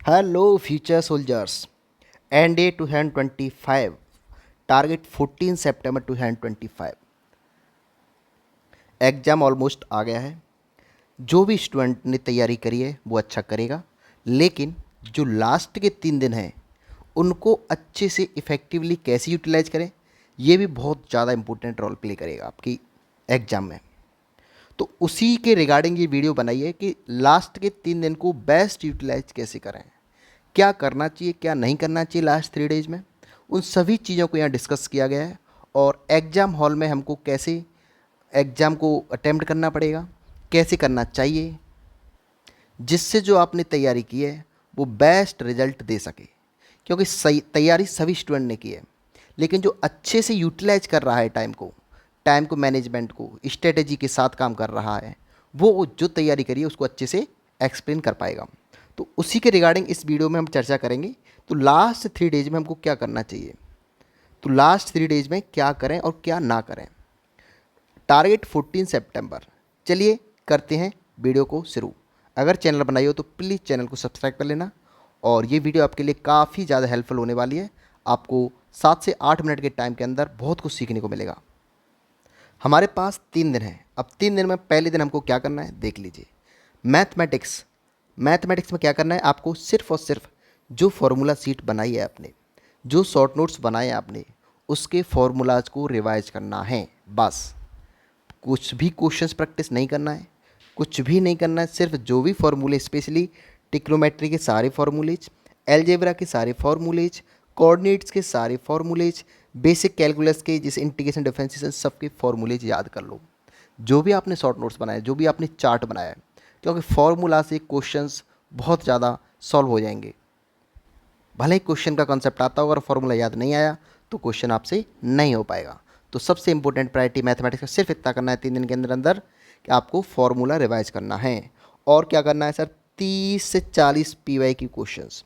Hello future soldiers, NDA 2025 target 14 सितंबर 2025। Exam almost आ गया है। जो भी स्टूडेंट ने तैयारी करी है वो अच्छा करेगा, लेकिन जो लास्ट के 3 दिन हैं उनको अच्छे से इफ़ेक्टिवली कैसे यूटिलाइज करें, ये भी बहुत ज़्यादा इंपॉर्टेंट रोल प्ले करेगा आपकी एग्ज़ाम में। तो उसी के रिगार्डिंग ये वीडियो बनाई है कि लास्ट के 3 दिन को बेस्ट यूटिलाइज कैसे करें, क्या करना चाहिए क्या नहीं करना चाहिए लास्ट 3 डेज में, उन सभी चीज़ों को यहाँ डिस्कस किया गया है। और एग्ज़ाम हॉल में हमको कैसे एग्ज़ाम को अटेम्प्ट करना पड़ेगा, कैसे करना चाहिए, जिससे जो आपने तैयारी की है वो बेस्ट रिजल्ट दे सके। क्योंकि सही तैयारी सभी स्टूडेंट ने की है, लेकिन जो अच्छे से यूटिलाइज कर रहा है टाइम को मैनेजमेंट को स्ट्रेटेजी के साथ काम कर रहा है, वो जो तैयारी करी है उसको अच्छे से एक्सप्लेन कर पाएगा। तो उसी के रिगार्डिंग इस वीडियो में हम चर्चा करेंगे। तो लास्ट 3 डेज में हमको क्या करना चाहिए, तो लास्ट 3 डेज में क्या करें और क्या ना करें। टारगेट 14 सितंबर। चलिए करते हैं वीडियो को शुरू। अगर चैनल बनाई हो तो प्लीज़ चैनल को सब्सक्राइब कर लेना, और ये वीडियो आपके लिए काफ़ी ज़्यादा हेल्पफुल होने वाली है। आपको 7 से 8 मिनट के टाइम के अंदर बहुत कुछ सीखने को मिलेगा। हमारे पास 3 दिन हैं। अब 3 दिन में पहले दिन हमको क्या करना है देख लीजिए। मैथमेटिक्स। मैथमेटिक्स में क्या करना है आपको, सिर्फ और सिर्फ जो फार्मूला सीट बनाई है आपने, जो शॉर्ट नोट्स बनाए हैं आपने, उसके फार्मूलाज को रिवाइज करना है बस। कुछ भी क्वेश्चंस प्रैक्टिस नहीं करना है, कुछ भी नहीं करना है। सिर्फ जो भी फार्मूले, स्पेशली टिक्नोमेट्री के सारे फार्मूलेज, एलजेब्रा के सारे फार्मूलेज, कोऑर्डिनेट्स के सारे फार्मूलेज, बेसिक कैलकुलस के जैसे इंटीग्रेशन डिफरेंशिएशन, सबके फार्मूलेज याद कर लो। जो भी आपने शॉर्ट नोट्स बनाए, जो भी आपने चार्ट बनाया है, क्योंकि फार्मूला से क्वेश्चंस बहुत ज़्यादा सॉल्व हो जाएंगे। भले ही क्वेश्चन का कॉन्सेप्ट आता हो, अगर फार्मूला याद नहीं आया तो क्वेश्चन आपसे नहीं हो पाएगा। तो सबसे इंपॉर्टेंट प्रायोरिटी मैथमेटिक्स का सिर्फ इतना करना है 3 दिन के अंदर अंदर कि आपको फार्मूला रिवाइज करना है। और क्या करना है सर, 30 से 40 पीवाई की क्वेश्चंस,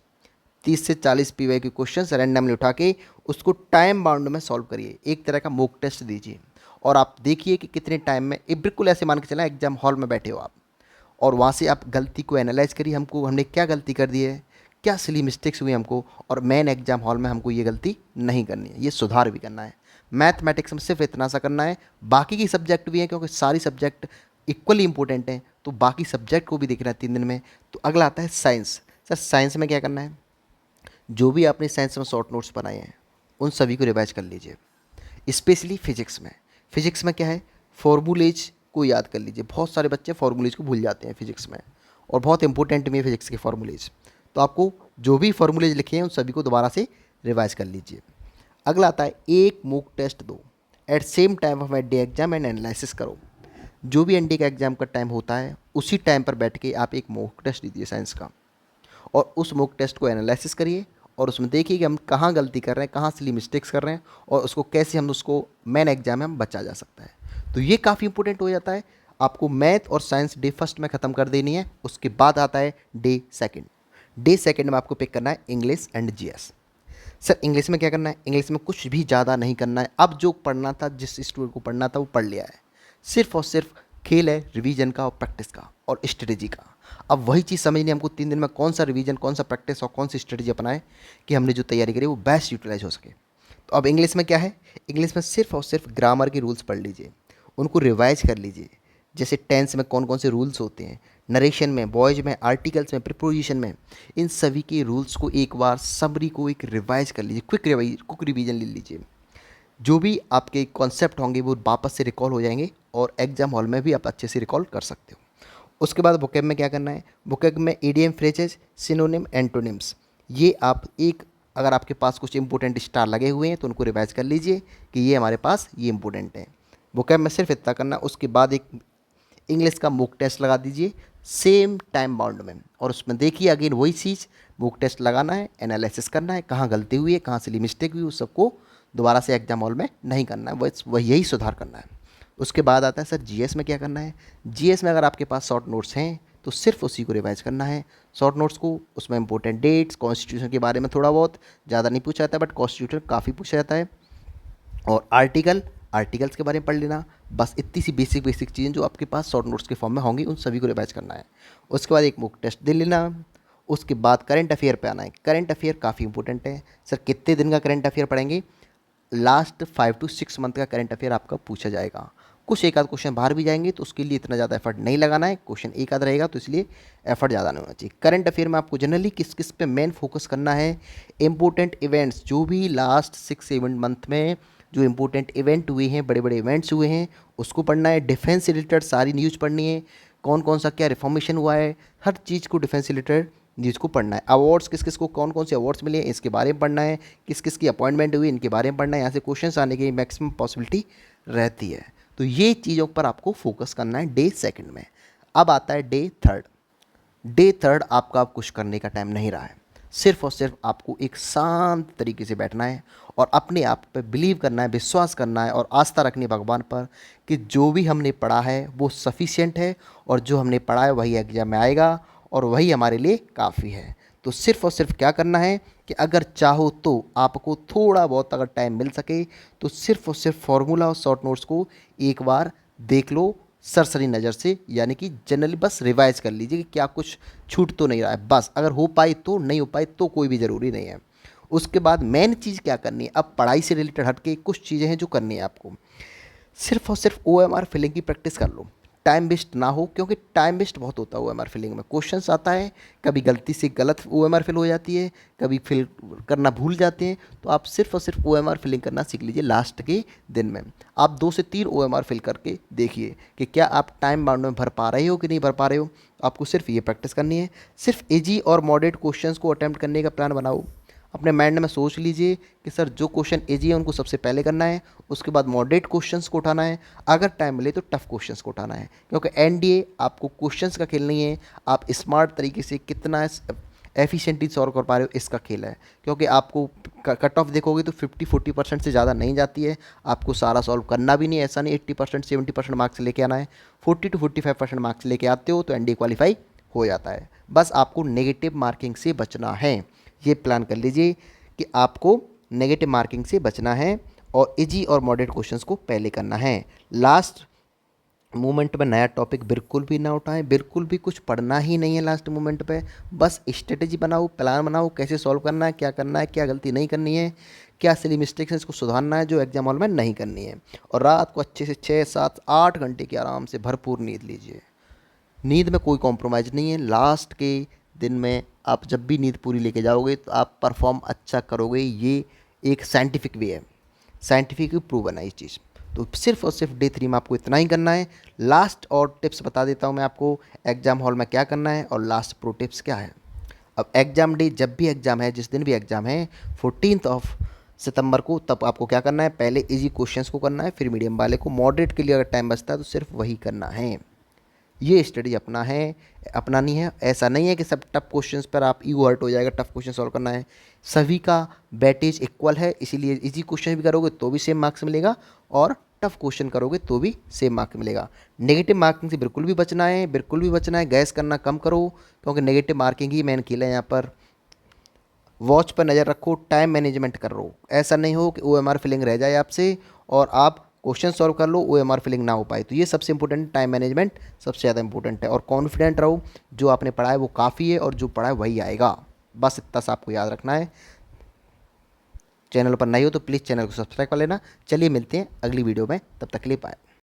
30 से 40 पीवाई के क्वेश्चंस रैंडमली उठा के उसको टाइम बाउंड में सॉल्व करिए। एक तरह का मॉक टेस्ट दीजिए और आप देखिए कि कितने टाइम में, बिल्कुल ऐसे मान के चलें एग्जाम हॉल में बैठे हो आप, और वहाँ से आप गलती को एनालाइज करिए। हमने क्या गलती कर दी है, क्या सिली मिस्टेक्स हुई हमको, और मेन एग्जाम हॉल में हमको ये गलती नहीं करनी है, ये सुधार भी करना है। मैथमेटिक्स में सिर्फ इतना सा करना है। बाकी की सब्जेक्ट भी हैं, क्योंकि सारी सब्जेक्ट इक्वली इंपॉर्टेंट हैं, तो बाकी सब्जेक्ट को भी देखना है 3 दिन में। तो अगला आता है साइंस। सर साइंस में क्या करना है, जो भी आपने साइंस में शॉर्ट नोट्स बनाए हैं उन सभी को रिवाइज कर लीजिए। स्पेशली फिजिक्स में क्या है, फॉर्मूलेज को याद कर लीजिए। बहुत सारे बच्चे फॉर्मूलेज को भूल जाते हैं फिजिक्स में, और बहुत इंपॉर्टेंट भी है फिजिक्स के फॉर्मूलेज। तो आपको जो भी फॉर्मूलेज लिखे हैं उन सभी को दोबारा से रिवाइज कर लीजिए। अगला आता है एक मॉक टेस्ट दो at same time of NDA exam and analysis करो। जो भी एनडीए का एग्जाम का टाइम होता है उसी टाइम पर बैठ के आप एक मॉक टेस्ट दीजिए साइंस का, और उस मॉक टेस्ट को एनालिसिस करिए और उसमें देखिए कि हम कहाँ गलती कर रहे हैं, कहाँ सिली मिस्टेक्स कर रहे हैं, और उसको कैसे हम उसको मेन एग्जाम में हम बचा जा सकता है। तो ये काफ़ी इंपॉर्टेंट हो जाता है। आपको मैथ और साइंस डे फर्स्ट में ख़त्म कर देनी है। उसके बाद आता है डे सेकंड। डे सेकंड में आपको पिक करना है English and GS. Sir English में क्या करना है, इंग्लिश में कुछ भी ज़्यादा नहीं करना है। अब जो पढ़ना था, जिस स्टूडेंट को पढ़ना था वो पढ़ लिया है। सिर्फ और सिर्फ खेल है रिवीजन का और प्रैक्टिस का और स्ट्रेटेजी का। अब वही चीज़ समझनी हमको 3 दिन में, कौन सा रिवीजन, कौन सा प्रैक्टिस और कौन सी स्ट्रेटेजी अपनाए कि हमने जो तैयारी करी वो बेस्ट यूटिलाइज हो सके। तो अब इंग्लिश में क्या है, इंग्लिश में सिर्फ और सिर्फ ग्रामर के रूल्स पढ़ लीजिए, उनको रिवाइज कर लीजिए। जैसे टेंस में कौन कौन से रूल्स होते हैं, नरेशन में, बॉयज में, आर्टिकल्स में, प्रीपोजिशन में, इन सभी के रूल्स को एक बार समरी को एक रिवाइज कर लीजिए, क्विक रिवीजन ले लीजिए। जो भी आपके कॉन्सेप्ट होंगे वो वापस से रिकॉल हो जाएंगे, और एग्जाम हॉल में भी आप अच्छे से रिकॉल कर सकते हो। उसके बाद वोकैब में क्या करना है, वोकैब में ईडीएम, फ्रेजेस, सिनोनिम, एंटोनिम्स, ये आप एक, अगर आपके पास कुछ इंपॉर्टेंट स्टार लगे हुए हैं तो उनको रिवाइज कर लीजिए कि ये हमारे पास ये इंपॉर्टेंट है। वोकैब में सिर्फ इतना करना। उसके बाद एक इंग्लिश का मॉक टेस्ट लगा दीजिए सेम टाइम बाउंड में, और उसमें देखिए अगेन वही चीज़, मॉक टेस्ट लगाना है, एनालिसिस करना है, कहाँ गलती हुई है, कहाँ से मिस्टेक हुई, उस सबको दोबारा से एग्जाम हॉल में नहीं करना है, वही यही सुधार करना है। उसके बाद आता है सर जीएस में क्या करना है। जीएस में अगर आपके पास शॉर्ट नोट्स हैं तो सिर्फ उसी को रिवाइज करना है। शॉर्ट नोट्स को, उसमें इंपॉर्टेंट डेट्स, कॉन्स्टिट्यूशन के बारे में थोड़ा बहुत, ज़्यादा नहीं पूछा जाता है बट कॉन्स्टिट्यूशन काफ़ी पूछा जाता है, और आर्टिकल्स के बारे में पढ़ लेना। बस इतनी सी बेसिक चीज़ें जो आपके पास शॉर्ट नोट्स के फॉर्म में होंगी उन सभी को रिवाइज करना है। उसके बाद एक मॉक टेस्ट दे लेना। उसके बाद करंट अफेयर पे आना है। करंट अफेयर काफ़ी इंपॉर्टेंट है। सर कितने दिन का करंट अफेयर पढ़ेंगे? लास्ट 5 to 6 मंथ का करंट अफेयर आपका पूछा जाएगा। कुछ एक आध क्वेश्चन बाहर भी जाएंगे तो उसके लिए इतना ज़्यादा एफर्ट नहीं लगाना है, क्वेश्चन एक आध रहेगा तो इसलिए एफर्ट ज़्यादा नहीं होना चाहिए। करंट अफेयर में आपको जनरली किस किस पे मेन फोकस करना है? इंपॉर्टेंट इवेंट्स, जो भी लास्ट 6-7 मंथ में जो इंपॉर्टेंट इवेंट हुए हैं, बड़े बड़े इवेंट्स हुए हैं, उसको पढ़ना है। डिफेंस से रिलेटेड सारी न्यूज़ पढ़नी है, कौन कौन सा क्या रिफॉर्मेशन हुआ है, हर चीज़ को डिफेंस से रिलेटेड न्यूज़ को पढ़ना है। अवार्ड्स किस किस को कौन कौन से अवार्ड्स मिले हैं इसके बारे में पढ़ना है, किस किस की अपॉइंटमेंट हुई इनके बारे में पढ़ना है। यहाँ से क्वेश्चंस आने की मैक्सिमम पॉसिबिलिटी रहती है। तो ये चीज़ों पर आपको फोकस करना है डे सेकंड में। अब आता है डे थर्ड। डे थर्ड आपका अब कुछ करने का टाइम नहीं रहा है, सिर्फ और सिर्फ आपको एक शांत तरीके से बैठना है और अपने आप पे बिलीव करना है, विश्वास करना है और आस्था रखनी है भगवान पर कि जो भी हमने पढ़ा है वो सफिशिएंट है और जो हमने पढ़ा है वही एग्जाम में आएगा और वही हमारे लिए काफ़ी है। तो सिर्फ और सिर्फ क्या करना है कि अगर चाहो तो आपको थोड़ा बहुत अगर टाइम मिल सके तो सिर्फ और सिर्फ फॉर्मूला और शॉर्ट नोट्स को एक बार देख लो सरसरी नज़र से, यानी कि जनरली बस रिवाइज कर लीजिए कि क्या कुछ छूट तो नहीं रहा है। बस अगर हो पाई तो, नहीं हो पाई तो कोई भी ज़रूरी नहीं है। उसके बाद मेन चीज़ क्या करनी है, अब पढ़ाई से रिलेटेड हटके कुछ चीज़ें हैं जो करनी है आपको। सिर्फ और सिर्फ OMR फिलिंग की प्रैक्टिस कर लो, टाइम वेस्ट ना हो, क्योंकि टाइम वेस्ट बहुत होता है OMR फिलिंग में। क्वेश्चंस आता है, कभी गलती से गलत OMR फिल हो जाती है, कभी फिल करना भूल जाते हैं। तो आप सिर्फ और सिर्फ OMR फिलिंग करना सीख लीजिए लास्ट के दिन में। आप 2 से 3 OMR फिल करके देखिए कि क्या आप टाइम बाउंड में भर पा रहे हो कि नहीं भर पा रहे हो। आपको सिर्फ ये प्रैक्टिस करनी है। सिर्फ इजी और मॉडरेट क्वेश्चंस को अटैम्प्ट करने का प्लान बनाओ। अपने माइंड में सोच लीजिए कि सर जो क्वेश्चन इजी है उनको सबसे पहले करना है, उसके बाद मॉडरेट क्वेश्चंस को उठाना है, अगर टाइम मिले तो टफ क्वेश्चंस को उठाना है। क्योंकि NDA आपको क्वेश्चंस का खेल नहीं है, आप स्मार्ट तरीके से कितना एफिशिएंटली सॉल्व कर पा रहे हो इसका खेल है। क्योंकि आपको कट ऑफ देखोगे तो 50-40% से ज़्यादा नहीं जाती है। आपको सारा सॉल्व करना भी नहीं है, ऐसा नहीं 80% 70% मार्क्स लेके आना है। 40 to 45% मार्क्स लेके आते हो तो NDA क्वालिफाई हो जाता है। बस आपको नेगेटिव मार्किंग से बचना है। ये प्लान कर लीजिए कि आपको नेगेटिव मार्किंग से बचना है और इजी और मॉडरेट क्वेश्चंस को पहले करना है। लास्ट मोमेंट में नया टॉपिक बिल्कुल भी ना उठाएं, बिल्कुल भी कुछ पढ़ना ही नहीं है लास्ट मोमेंट पे। बस स्ट्रेटेजी बनाओ, प्लान बनाओ, कैसे सॉल्व करना है, क्या गलती नहीं करनी है, क्या सिली मिस्टेक्स हैं इसको सुधारना है जो एग्जाम हॉल में नहीं करनी है। और रात को अच्छे से 6-7-8 घंटे की आराम से भरपूर नींद लीजिए। नींद में कोई कॉम्प्रोमाइज़ नहीं है। लास्ट के दिन में आप जब भी नींद पूरी लेके जाओगे तो आप परफॉर्म अच्छा करोगे। ये एक साइंटिफिक वे है, साइंटिफिक प्रूवन है ये चीज़। तो सिर्फ और सिर्फ डे 3 में आपको इतना ही करना है। लास्ट और टिप्स बता देता हूँ मैं आपको, एग्जाम हॉल में क्या करना है और लास्ट प्रो टिप्स क्या है। अब एग्जाम डे, जब भी एग्जाम है, जिस दिन भी एग्जाम है 14 सितंबर को, तब आपको क्या करना है, पहले इजी क्वेश्चंस को करना है, फिर मीडियम वाले को, मॉडरेट के लिए अगर टाइम बचता है तो सिर्फ वही करना है। ये स्टडी अपनानी है। ऐसा नहीं है कि सब टफ क्वेश्चंस पर आप ईगो हर्ट हो जाएगा, टफ क्वेश्चन सॉल्व करना है। सभी का वेटेज इक्वल है, इसीलिए इजी क्वेश्चन भी करोगे तो भी सेम मार्क्स मिलेगा और टफ क्वेश्चन करोगे तो भी सेम मार्क्स मिलेगा। नेगेटिव मार्किंग से बिल्कुल भी बचना है, बिल्कुल भी बचना है। गैस करना कम करो, क्योंकि नेगेटिव मार्किंग ही मेन खेल है यहाँ पर। वॉच पर नज़र रखो, टाइम मैनेजमेंट करो। ऐसा नहीं हो कि OMR फिलिंग रह जाए आपसे और आप क्वेश्चन सॉल्व कर लो, OMR फिलिंग ना हो पाए। तो ये सबसे इंपॉर्टेंट, टाइम मैनेजमेंट सबसे ज़्यादा इंपॉर्टेंट है। और कॉन्फिडेंट रहो, जो आपने पढ़ा है वो काफ़ी है और जो पढ़ा है वही आएगा। बस इतना सा आपको याद रखना है। चैनल पर नए हो तो प्लीज़ चैनल को सब्सक्राइब कर लेना। चलिए मिलते हैं अगली वीडियो में, तब तक के लिए बाय।